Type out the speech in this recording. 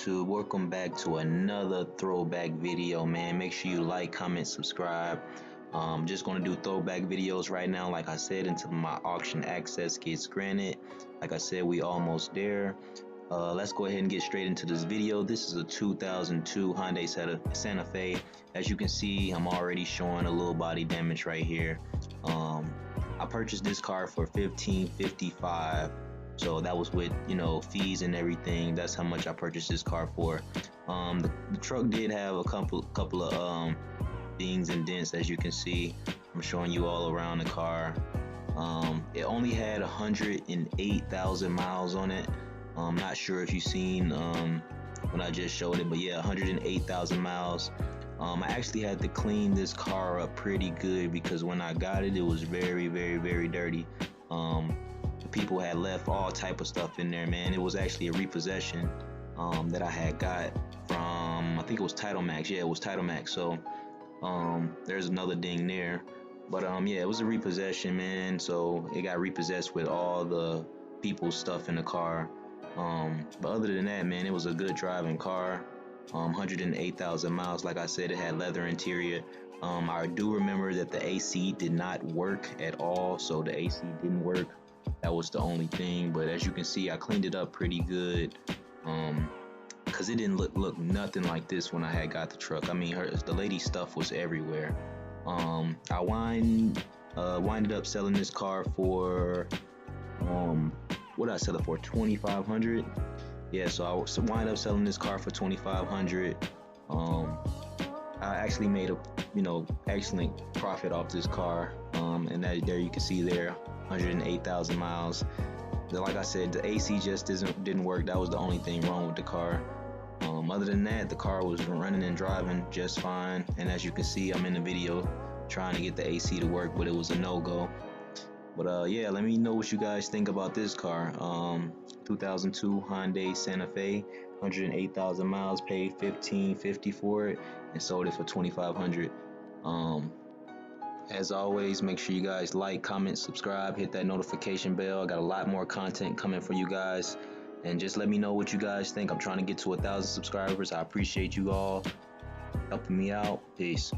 YouTube? Welcome back to another throwback video, man. Make sure you like, comment, subscribe. Just gonna do throwback videos right now, like I said, until my auction access gets granted. Like I said, we almost there. Let's go ahead and get straight into this video. This is a 2002 Hyundai Santa Fe. As you can see, I'm already showing a little body damage right here. I purchased this car for $15.55. So that was with, fees and everything. That's how much I purchased this car for. The truck did have a couple of dings and dents, as you can see. I'm showing you all around the car. It only had 108,000 miles on it. I'm not sure if you've seen when I just showed it, but yeah, 108,000 miles. I actually had to clean this car up pretty good because when I got it, it was very, very, very dirty. People had left all type of stuff in there, man. It was actually a repossession that I had got from, I think it was Title Max. Yeah, it was Title Max. So there's another ding there, but yeah, it was a repossession, man. So it got repossessed with all the people's stuff in the car. But other than that, man, it was a good driving car. 108,000 miles. Like I said, it had leather interior. I do remember that the AC did not work at all, so the AC didn't work. That was the only thing, but as you can see, I cleaned it up pretty good, because it didn't look nothing like this when I had got the truck. I mean, the lady's stuff was everywhere. I winded up selling this car for, what did I sell it for? $2,500. Yeah, so I wind up selling this car for $2,500. I actually made a, excellent profit off this car. And there you can see there, 108,000 miles. Like I said, the AC just didn't work. That was the only thing wrong with the car. Other than that, the car was running and driving just fine. And as you can see, I'm in the video trying to get the AC to work, but it was a no-go. But yeah, let me know what you guys think about this car. 2002 Hyundai Santa Fe, 108,000 miles, paid $15.50 for it, and sold it for $2,500. As always, make sure you guys like, comment, subscribe, hit that notification bell. I got a lot more content coming for you guys, and just let me know what you guys think. I'm trying to get to 1,000 subscribers. I appreciate you all helping me out. Peace.